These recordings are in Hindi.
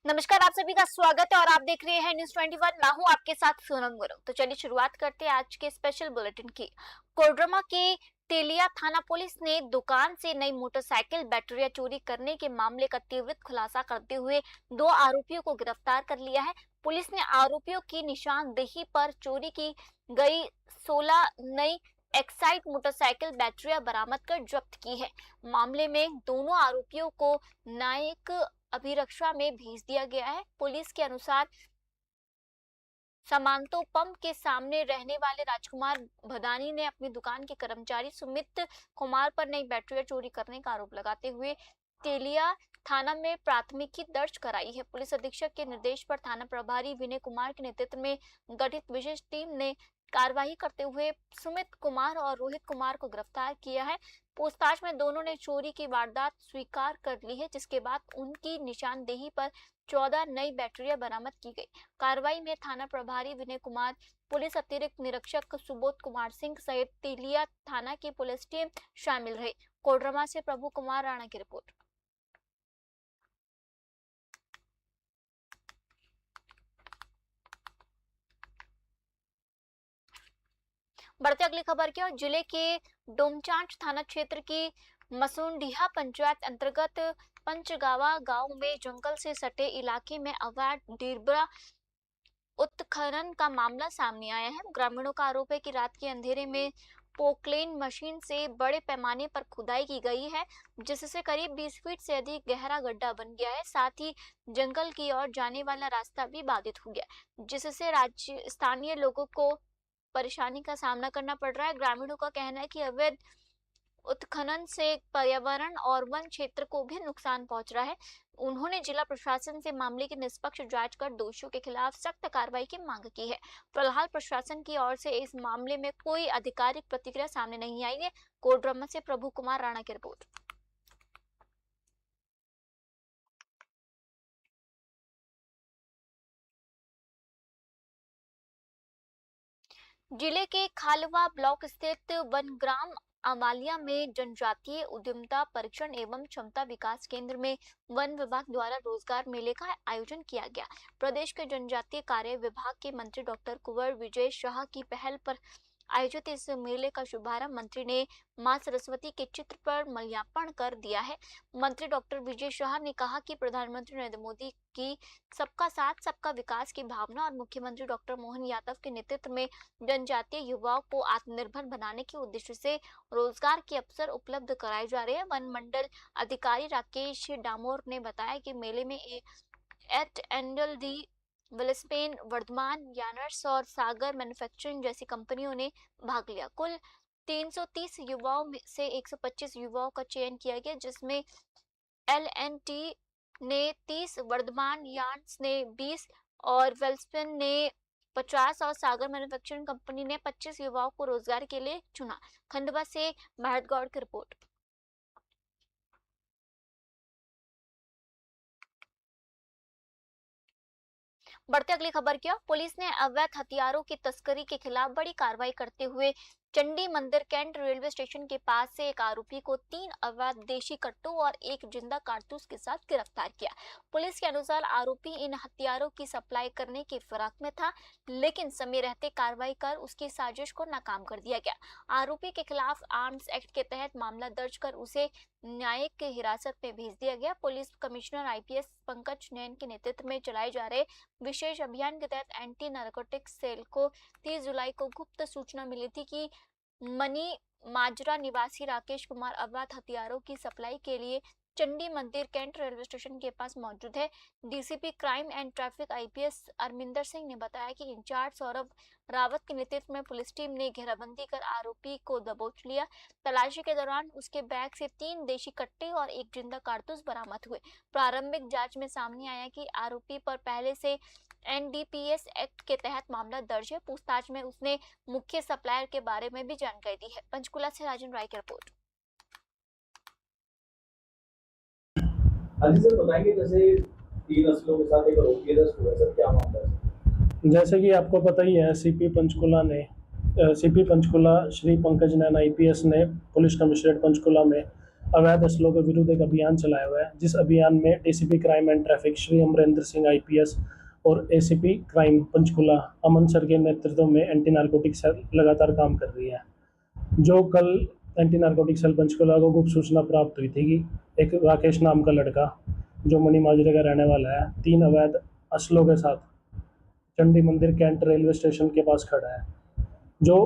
नमस्कार, आप सभी का स्वागत है और आप देख रहे हैं न्यूज़ 21। मैं हूं आपके साथ सोनम गुरु। तो चलिए शुरुआत करते हैं आज के स्पेशल बुलेटिन की। कोडरमा के तेलिया थाना पुलिस ने दुकान से नई मोटरसाइकिल बैटरियां चोरी करने के मामले का तीव्र खुलासा करते हुए 2 आरोपियों को गिरफ्तार कर लिया है। पुलिस ने आरोपियों की निशानदेही पर चोरी की गई 16 नई एक्साइड मोटरसाइकिल बैटरियां बरामद कर जब्त की है। मामले में दोनों आरोपियों को न्यायिक अभिरक्षा में भेज दिया गया है। पुलिस के अनुसार समांतो पंप के सामने रहने वाले राजकुमार भदानी ने अपनी दुकान के कर्मचारी सुमित कुमार पर नई बैटरियां चोरी करने का आरोप लगाते हुए तेलिया थाना में प्राथमिकी दर्ज कराई है। पुलिस अधीक्षक के निर्देश पर थाना प्रभारी विनय कुमार के नेतृत्व में गठित विशेष टीम ने कार्रवाई करते हुए सुमित कुमार और रोहित कुमार को गिरफ्तार किया है। पूछताछ में दोनों ने चोरी की वारदात स्वीकार कर ली है, जिसके बाद उनकी निशानदेही पर 14 नई बैटरियां बरामद की गई। कार्रवाई में थाना प्रभारी विनय कुमार, पुलिस अतिरिक्त निरीक्षक सुबोध कुमार सिंह सहित तेलिया थाना की पुलिस टीम शामिल रही। कोडरमा से प्रभु कुमार राणा की रिपोर्ट। बढ़ते अगली खबर की ओर। जिले के डोमचांच थाना क्षेत्र की मसूनडीहा पंचायत अंतर्गत पंचगावा गांव में जंगल से सटे इलाके में अवैध डिबरा उत्खनन का मामला सामने आया है। ग्रामीणों का आरोप है कि रात के अंधेरे में पोकलेन मशीन से बड़े पैमाने पर खुदाई की गई है, जिससे करीब 20 फीट से अधिक गहरा गड्ढा बन गया है। साथ ही जंगल की ओर जाने वाला रास्ता भी बाधित हो गया, जिससे राज्य स्थानीय लोगों को परेशानी का सामना करना पड़ रहा है। ग्रामीणों का कहना है कि अवैध उत्खनन से पर्यावरण और वन क्षेत्र को भी नुकसान पहुंच रहा है। उन्होंने जिला प्रशासन से मामले की निष्पक्ष जांच कर दोषियों के खिलाफ सख्त कार्रवाई की मांग की है। फिलहाल प्रशासन की ओर से इस मामले में कोई आधिकारिक प्रतिक्रिया सामने नहीं आई है। कोडरमा से प्रभु कुमार राणा की रिपोर्ट। जिले के खालवा ब्लॉक स्थित वनग्राम अमालिया में जनजातीय उद्यमिता परीक्षण एवं क्षमता विकास केंद्र में वन विभाग द्वारा रोजगार मेले का आयोजन किया गया। प्रदेश के जनजातीय कार्य विभाग के मंत्री डॉक्टर कुंवर विजय शाह की पहल पर आयोजित इस मेले का शुभारंभ मंत्री ने मां सरस्वती के चित्र पर माल्यार्पण कर दिया है। मंत्री डॉक्टर विजय शाह ने कहा कि प्रधानमंत्री नरेंद्र मोदी की सबका साथ सबका विकास की भावना और मुख्यमंत्री डॉक्टर मोहन यादव के नेतृत्व में जनजातीय युवाओं को आत्मनिर्भर बनाने के उद्देश्य से रोजगार के अवसर उपलब्ध कराए जा रहे हैं। वन मंडल अधिकारी राकेश डामोर ने बताया कि मेले में एट एंडल डी विलस्पेन, वर्धमान यानर्स और सागर मैन्युफैक्चरिंग जैसी कंपनियों ने भाग लिया। कुल 330 युवाओं में से 125 युवाओं का चयन किया गया, जिसमें एल&टी ने 30, वर्धमान यार्न्स ने 20 और वेल्सपेन ने 50 और सागर मैन्युफैक्चरिंग कंपनी ने 25 युवाओं को रोजगार के लिए चुना। खंडवा से महत गौड़ की रिपोर्ट। बढ़ते अगली खबर की ओर। पुलिस ने अवैध हथियारों की तस्करी के खिलाफ बड़ी कार्रवाई करते हुए चंडी मंदिर कैंट रेलवे स्टेशन के पास से एक आरोपी को 3 अवैध देशी कट्टों और एक जिंदा कारतूस के साथ गिरफ्तार किया। पुलिस के अनुसार आरोपी इन हथियारों की सप्लाई करने की फिराक में था, लेकिन समय रहते कार्रवाई कर उसकी साजिश को नाकाम कर दिया गया। आरोपी के खिलाफ आर्म्स एक्ट के तहत मामला दर्ज कर उसे न्यायिक हिरासत में भेज दिया गया। पुलिस कमिश्नर आईपीएस पंकज नैन के नेतृत्व में चलाए जा रहे विशेष अभियान के तहत एंटी नारकोटिक्स सेल को 30 जुलाई को गुप्त सूचना मिली थी कि मनी माजरा निवासी राकेश कुमार अवैध हथियारों की सप्लाई के लिए चंडी मंदिर कैंट रेलवे स्टेशन के पास मौजूद है। DCP crime and traffic IPS Amarinder Singh ने बताया कि इंचार्ज सौरभ रावत के नेतृत्व में पुलिस टीम ने घेराबंदी कर आरोपी को दबोच लिया। तलाशी के दौरान उसके बैग से 3 देशी कट्टे और एक जिंदा कारतूस बरामद हुए। प्रारंभिक जांच में सामने आया कि आरोपी पर पहले से एनडीपीएस एक्ट के तहत मामला दर्ज है। पूछताछ में उसने मुख्य सप्लायर के बारे में भी जानकारी दी है। पंचकुला से राजन राय की रिपोर्ट। हाँ जी सर, बताएंगे जैसे 3 असलों के साथ एक आरोपी अरेस्ट हुआ है सर, क्या मामला है? जैसे कि आपको पता ही है, सीपी पंचकुला श्री पंकज नैन आईपीएस ने पुलिस कमिश्नरेट पंचकुला में अवैध असलों के विरुद्ध एक अभियान चलाया हुआ है, जिस अभियान में DCP crime and traffic Shri Amarendra Singh IPS और ACP crime Panchkula Aman sir के नेतृत्व में एंटी नारकोटिक सेल लगातार काम कर रही है। जो कल एंटी नारकोटिक सेल पंचकुला को गुप्त सूचना प्राप्त हुई थी कि एक राकेश नाम का लड़का जो मनी माजरे का रहने वाला है 3 अवैध असलों के साथ चंडी मंदिर कैंट रेलवे स्टेशन के पास खड़ा है। जो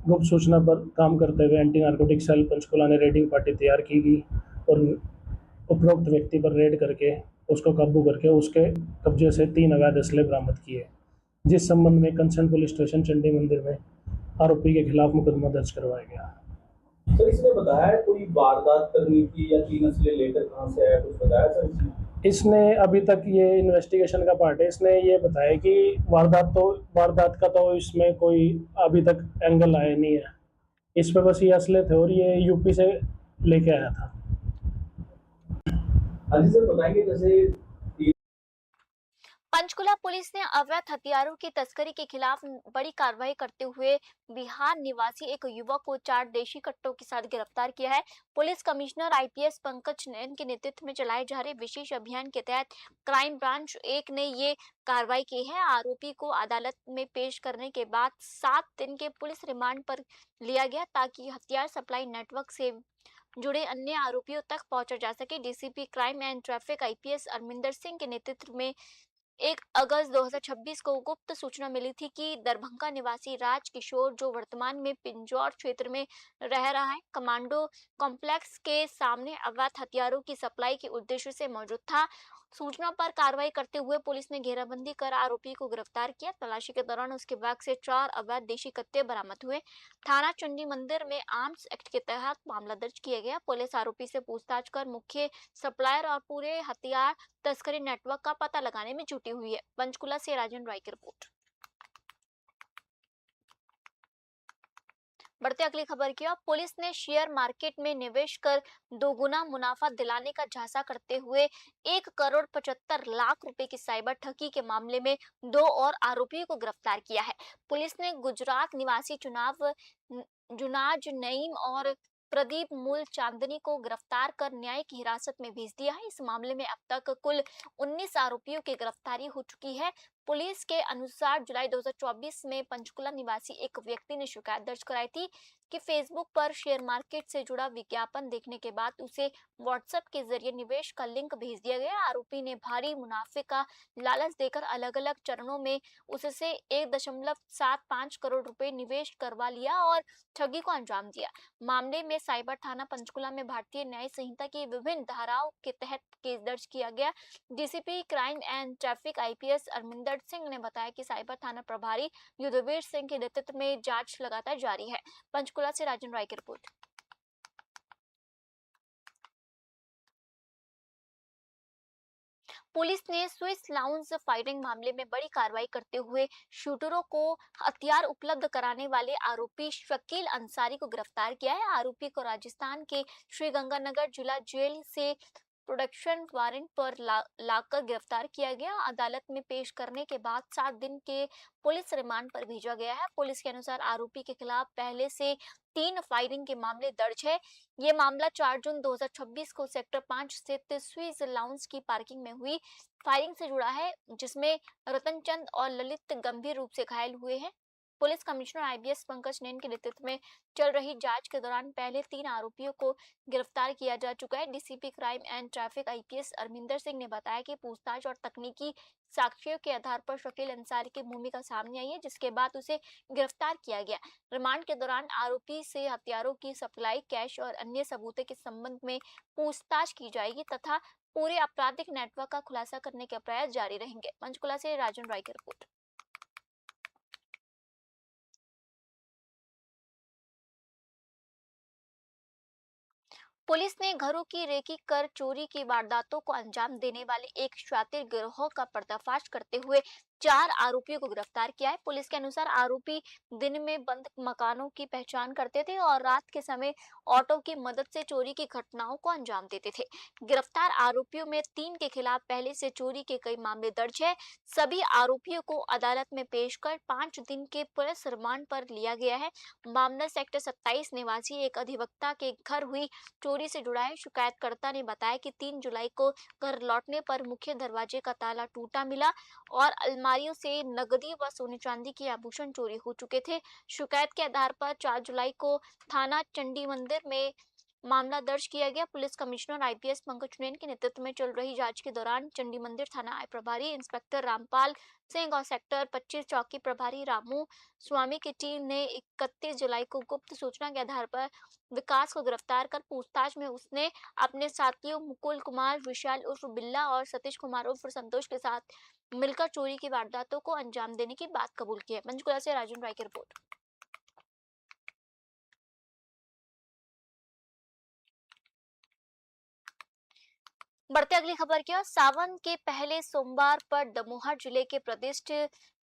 गुप्त सूचना पर काम करते हुए एंटी नारकोटिक सेल पंचकुला ने रेडिंग पार्टी तैयार की गई और उपरोक्त व्यक्ति पर रेड करके उसको काबू करके उसके कब्जे से 3 अवैध असले बरामद किए, जिस संबंध में कंसर्न पुलिस स्टेशन चंडी मंदिर में आरोपी के खिलाफ मुकदमा दर्ज करवाया गया। सर इसने बताया है कोई वारदात करनी थी या 3 असले लेकर कहाँ से आया, कुछ बताया सर इसने अभी तक ये इन्वेस्टिगेशन का पार्ट है, इसने ये बताया कि वारदात का तो इसमें कोई अभी तक एंगल आया नहीं है। इस पे बस ये असले थे और ये यूपी से लेके आया था। हाँ जी सर, बताएंगे जैसे पंचकुला पुलिस ने अवैध हथियारों की तस्करी के खिलाफ बड़ी कार्रवाई करते हुए बिहार निवासी एक युवक को 4 देशी कट्टों के साथ गिरफ्तार किया है। पुलिस कमिश्नर आईपीएस पंकज नैन के नेतृत्व में चलाए जा रहे विशेष अभियान के तहत क्राइम ब्रांच 1 ने ये कार्रवाई की है। आरोपी को अदालत में पेश करने के बाद 7 दिन के पुलिस रिमांड पर लिया गया ताकि हथियार सप्लाई नेटवर्क से जुड़े अन्य आरोपियों तक पहुंचा जा सके। DCP crime and traffic IPS Amarinder Singh के नेतृत्व में 1 अगस्त 2026 को गुप्त सूचना मिली थी कि दरभंगा निवासी राज किशोर, जो वर्तमान में पिंजौर क्षेत्र में रह रहा है, कमांडो कॉम्प्लेक्स के सामने अवैध हथियारों की सप्लाई के उद्देश्य से मौजूद था। सूचना पर कार्रवाई करते हुए पुलिस ने घेराबंदी कर आरोपी को गिरफ्तार किया। तलाशी के दौरान उसके बैग से 4 अवैध देशी कट्टे बरामद हुए। थाना चंडी मंदिर में आर्म्स एक्ट के तहत मामला दर्ज किया गया। पुलिस आरोपी से पूछताछ कर मुख्य सप्लायर और पूरे हथियार तस्करी नेटवर्क का पता लगाने में जुटी हुई है। पंचकुला से राजन राय की रिपोर्ट। बढ़ते अगली खबर की ओर। पुलिस ने शेयर मार्केट में निवेश कर दोगुना मुनाफा दिलाने का झांसा करते हुए 1,75,00,000 रुपए की साइबर ठगी के मामले में 2 और आरोपियों को गिरफ्तार किया है। पुलिस ने गुजरात निवासी जुनाज नईम और प्रदीप मूल चांदनी को गिरफ्तार कर न्यायिक हिरासत में भेज दिया है। इस मामले में अब तक कुल 19 आरोपियों की गिरफ्तारी हो चुकी है। पुलिस के अनुसार जुलाई 2024 में पंचकुला निवासी एक व्यक्ति ने शिकायत दर्ज कराई थी कि फेसबुक पर शेयर मार्केट से जुड़ा विज्ञापन देखने के बाद उसे व्हाट्सएप के जरिए निवेश का लिंक भेज दिया गया। आरोपी ने भारी मुनाफे का लालच देकर अलग-अलग चरणों में उससे 1.75 करोड़ रुपए निवेश करवा लिया और ठगी को अंजाम दिया। मामले में साइबर थाना पंचकुला में भारतीय न्याय संहिता की विभिन्न धाराओं के तहत केस दर्ज किया गया। DCP crime and traffic IPS Amarinder Singh ने बताया कि साइबर थाना प्रभारी युद्धवीर सिंह के नेतृत्व में जांच लगातार जारी है। पंचकुला से राजन राय की रिपोर्ट। पुलिस ने स्विस लाउंज फायरिंग मामले में बड़ी कार्रवाई करते हुए शूटरों को हथियार उपलब्ध कराने वाले आरोपी शकील अंसारी को गिरफ्तार किया है। आरोपी को राजस्थान के श्रीगंगानगर जिला जेल से प्रोडक्शन वारंट पर लाकर गिरफ्तार किया गया। अदालत में पेश करने के बाद 7 दिन के पुलिस रिमांड पर भेजा गया है। पुलिस के अनुसार आरोपी के खिलाफ पहले से 3 फायरिंग के मामले दर्ज है। ये मामला 4 जून 2026 को सेक्टर 5 स्थित स्विस लाउंज की पार्किंग में हुई फायरिंग से जुड़ा है, जिसमें रतन चंद और ललित गंभीर रूप से घायल हुए हैं। पुलिस कमिश्नर आईबीएस पंकज नैन के नेतृत्व में चल रही जांच के दौरान पहले 3 आरोपियों को गिरफ्तार किया जा चुका है। DCP crime and traffic IPS Amarinder Singh ने बताया कि पूछताछ और तकनीकी साक्ष्यों के आधार पर शकील अंसारी की भूमिका सामने आई है, जिसके बाद उसे गिरफ्तार किया गया। रिमांड के दौरान आरोपी से हथियारों की सप्लाई, कैश और अन्य सबूतों के संबंध में पूछताछ की जाएगी तथा पूरे आपराधिक नेटवर्क का खुलासा करने के प्रयास जारी रहेंगे। पंचकुला से राजन राय की रिपोर्ट। पुलिस ने घरों की रेकी कर चोरी की वारदातों को अंजाम देने वाले एक शातिर गिरोह का पर्दाफाश करते हुए 4 आरोपियों को गिरफ्तार किया है। पुलिस के अनुसार आरोपी दिन में बंद मकानों की पहचान करते थे और रात के समय ऑटो की मदद से चोरी की घटनाओं को अंजाम देते थे। गिरफ्तार आरोपियों में 3 के खिलाफ पहले से चोरी के कई मामले दर्ज है। सभी आरोपियों को अदालत में पेश कर 5 दिन के पुलिस रिमांड पर लिया गया है। मामला सेक्टर 27 निवासी एक अधिवक्ता के घर हुई चोरी से जुड़ा है। शिकायतकर्ता ने बताया कि 3 जुलाई को घर लौटने पर मुख्य दरवाजे का ताला टूटा मिला और अलमारियों से नकदी व सोने चांदी के आभूषण चोरी हो चुके थे। शिकायत के आधार पर 4 जुलाई को थाना चंडी मंदिर में मामला दर्ज किया गया। Police commissioner IPS Pankaj Jain के नेतृत्व में चल रही जांच के दौरान चंडी मंदिर थाना प्रभारी इंस्पेक्टर रामपाल सिंह और सेक्टर 25 चौकी प्रभारी रामू स्वामी की टीम ने 31 जुलाई को गुप्त सूचना के आधार पर विकास को गिरफ्तार कर पूछताछ में उसने अपने साथियों मुकुल कुमार, विशाल उर्फ बिल्ला और सतीश कुमार उर्फ संतोष के साथ मिलकर चोरी की वारदातों को अंजाम देने की बात कबूल की है। पंचकुला से राजन राय की रिपोर्ट। बढ़ते अगली खबर की ओर। सावन के पहले सोमवार पर दमोह जिले के प्रतिष्ठ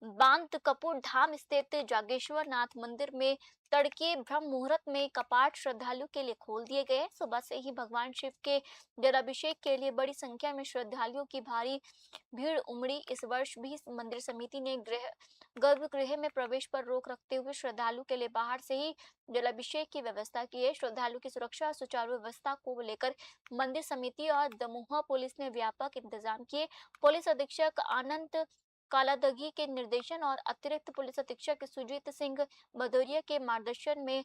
बांध कपूर धाम स्थित जागेश्वर नाथ मंदिर में तड़के ब्रह्म मुहूर्त में कपाट श्रद्धालु के लिए खोल दिए गए। सुबह से ही भगवान शिव के जलाभिषेक के लिए बड़ी संख्या में श्रद्धालुओं की भारी भीड़ उमड़ी। इस वर्ष भी मंदिर समिति ने गर्भगृह में प्रवेश पर रोक रखते हुए श्रद्धालु के लिए बाहर से ही जलाभिषेक की व्यवस्था की है। श्रद्धालु की सुरक्षा और सुचारू व्यवस्था को लेकर मंदिर समिति और दमोह पुलिस ने व्यापक इंतजाम किए। पुलिस अधीक्षक आनंद कालादगी के निर्देशन और अतिरिक्त पुलिस अधीक्षक सुजीत सिंह भदौरिया के मार्गदर्शन में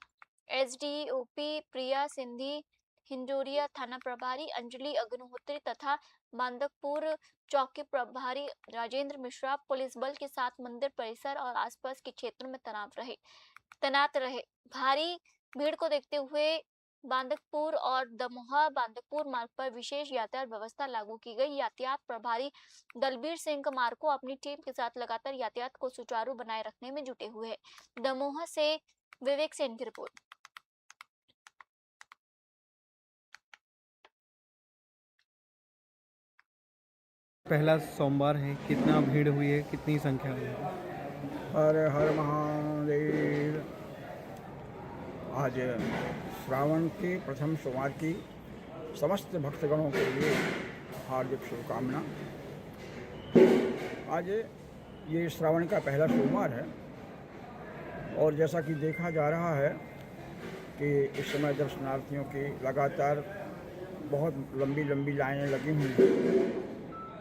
एसडीओपी प्रिया सिंधी, हिंजोरिया थाना प्रभारी अंजलि अग्निहोत्री तथा बांदकपुर चौकी प्रभारी राजेंद्र मिश्रा पुलिस बल के साथ मंदिर परिसर और आसपास के क्षेत्रों में तैनात रहे। भारी भीड़ को देखते हुए बांदकपुर और दमोह बांदकपुर मार्ग पर विशेष यातायात व्यवस्था लागू की गई। यातायात प्रभारी दलबीर सिंह मार्को अपनी टीम के साथ लगातार यातायात को सुचारू बनाए रखने में जुटे हुए हैं। दमोह से विवेक सेन की रिपोर्ट। पहला सोमवार है, कितना भीड़ हुई है, कितनी संख्या हुई है? हर हर महादेव। आज श्रावण के प्रथम सोमवार की समस्त भक्तगणों के लिए हार्दिक शुभकामना। आज ये श्रावण का पहला सोमवार है और जैसा कि देखा जा रहा है कि इस समय दर्शनार्थियों की लगातार बहुत लंबी लंबी लाइनें लगी हुई हैं।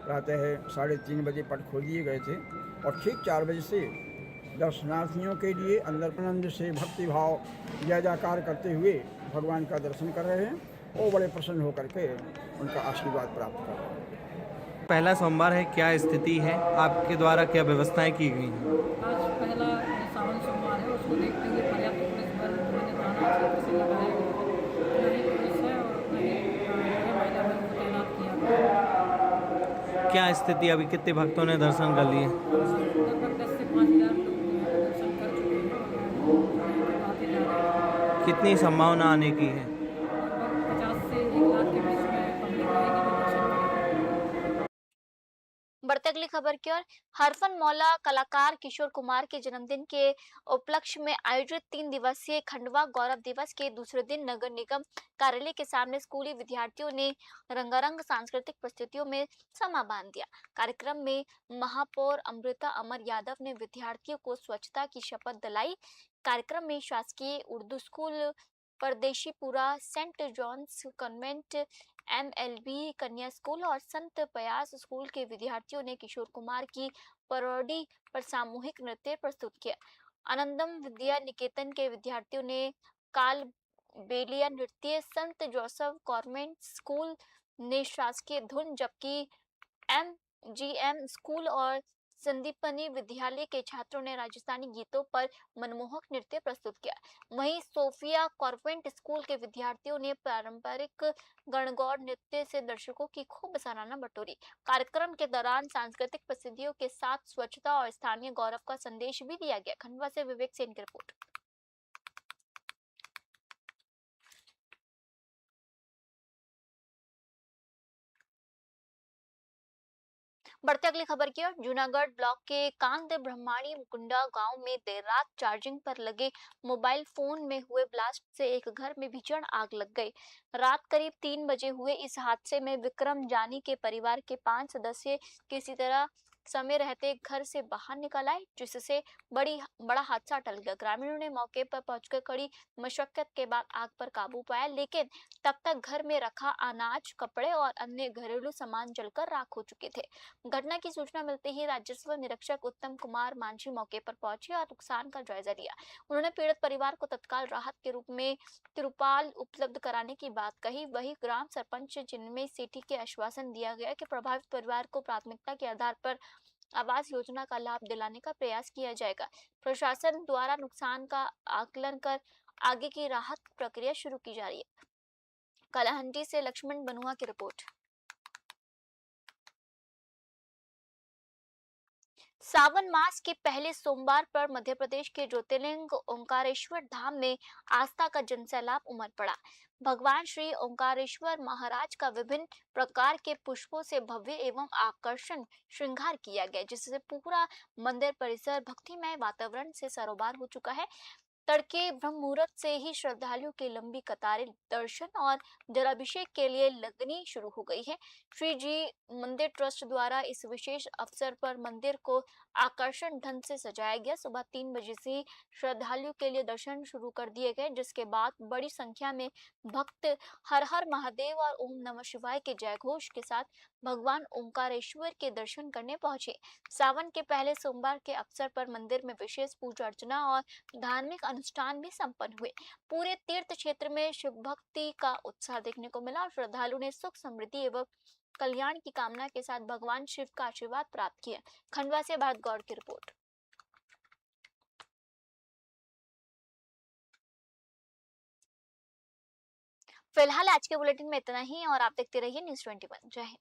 प्रातः 3:30 बजे पट खोल दिए गए थे और ठीक 4 बजे से दर्शनार्थियों के लिए अंदर आनंद से भक्ति भाव जय जयकार करते हुए भगवान का दर्शन कर रहे हैं और बड़े प्रसन्न होकर के उनका आशीर्वाद प्राप्त कर रहे हैं। पहला सोमवार है, क्या स्थिति है, आपके द्वारा क्या व्यवस्थाएं की गई हैं? आज पहला सावन सोमवार है, उसको देखते हुए पर्याप्त पुलिस बल मैंने थाना क्षेत्र से लगाया गया है। नहीं पुलिस है और नहीं महिला बल को तैनात किया गया। क्या स्थिति, अभी कितने भक्तों ने दर्शन कर लिए? लगभग 10 से 5,000 लोग दर्शन कर चुके हैं और आते जा रहे हैं। कितनी संभावना आने की है? लगभग 50 से 1 लाख के बीच में पब्लिक रहेगी जो दर्शन करेगी। बढ़ते अगली खबर की ओर। हरफन मौला कलाकार किशोर कुमार के जन्मदिन के उपलक्ष्य में आयोजित 3 दिवसीय खंडवा गौरव दिवस के दूसरे दिन नगर निगम कार्यालय के सामने स्कूली विद्यार्थियों ने रंगारंग सांस्कृतिक प्रस्तुतियों में समा बांध दिया। कार्यक्रम में महापौर अमृता अमर यादव ने विद्यार्थियों को स्वच्छता की शपथ दिलाई। कार्यक्रम में शासकीय Urdu school Pardeshipura, saint John's convent, MLB कन्या स्कूल और संत पयास स्कूल के विद्यार्थियों ने किशोर कुमार की पैरोडी पर सामूहिक नृत्य प्रस्तुत किया। आनंदम विद्या निकेतन के विद्यार्थियों ने काल बेलिया नृत्य, संत जोसेफ कॉन्वेंट स्कूल ने शासकीय धुन, जबकि एमजीएम स्कूल और संदीपनी विद्यालय के छात्रों ने राजस्थानी गीतों पर मनमोहक नृत्य प्रस्तुत किया। वहीं सोफिया कॉन्वेंट स्कूल के विद्यार्थियों ने पारंपरिक गणगौर नृत्य से दर्शकों की खूब सराहना बटोरी। कार्यक्रम के दौरान सांस्कृतिक प्रस्तुतियों के साथ स्वच्छता और स्थानीय गौरव का संदेश भी दिया गया। खंडवा से विवेक सेन की रिपोर्ट। बढ़ते अगली खबर की ओर। जूनागढ़ ब्लॉक के कांद ब्रह्माणी मुकुंडा गांव में देर रात चार्जिंग पर लगे मोबाइल फोन में हुए ब्लास्ट से एक घर में भीषण आग लग गई। रात करीब 3 बजे हुए इस हादसे में विक्रम जानी के परिवार के 5 सदस्य किसी तरह समय रहते घर से बाहर निकल आए, जिससे बड़ा हादसा टल गया। ग्रामीणों ने मौके पर पहुंचकर कड़ी मशक्कत के बाद आग पर काबू पाया, लेकिन तब तक घर में रखा अनाज, कपड़े और अन्य घरेलू सामान जलकर राख हो चुके थे। घटना की सूचना मिलते ही राजस्व निरीक्षक उत्तम कुमार मांझी मौके पर पहुंचे और नुकसान का जायजा लिया। उन्होंने पीड़ित परिवार को तत्काल राहत के रूप में तिरुपाल उपलब्ध कराने की बात कही। वही ग्राम सरपंच जिनमें सेठी के आश्वासन दिया गया कि प्रभावित परिवार को प्राथमिकता के आधार पर आवास योजना का लाभ दिलाने का प्रयास किया जाएगा। प्रशासन द्वारा नुकसान का आकलन कर आगे की राहत प्रक्रिया शुरू की जा रही है। कलाहंडी से लक्ष्मण बनुआ की रिपोर्ट। सावन मास के पहले सोमवार पर मध्य प्रदेश के ज्योतिर्लिंग ओंकारेश्वर धाम में आस्था का जनसैलाब उमड़ पड़ा। भगवान श्री ओंकारेश्वर महाराज का विभिन्न प्रकार के पुष्पों से भव्य एवं आकर्षण श्रृंगार किया गया, जिससे पूरा मंदिर परिसर भक्तिमय वातावरण से सरोबार हो चुका है। तड़के ब्रह्म मुहूर्त से ही श्रद्धालुओं की लंबी कतारें दर्शन और जलाभिषेक के लिए लगनी शुरू हो गई है। श्री जी मंदिर ट्रस्ट द्वारा इस विशेष अवसर पर मंदिर को आकर्षण ढंग से सजाया गया। सुबह 3 बजे से ही श्रद्धालुओं के लिए दर्शन शुरू कर दिए गए, जिसके बाद बड़ी संख्या में भक्त हर हर महादेव और ओम नमः शिवाय के जयघोष के साथ भगवान ओंकारेश्वर के दर्शन करने पहुंचे। सावन के पहले सोमवार के अवसर पर मंदिर में विशेष पूजा अर्चना और धार्मिक अनुष्ठान भी संपन्न हुए। पूरे तीर्थ क्षेत्र में शिव भक्ति का उत्साह देखने को मिला और श्रद्धालुओं ने सुख समृद्धि एवं कल्याण की कामना के साथ भगवान शिव का आशीर्वाद प्राप्त किया। खंडवा से भारत गौड़ की रिपोर्ट। फिलहाल आज के बुलेटिन में इतना ही और आप देखते रहिए न्यूज़ 21। जय हिंद।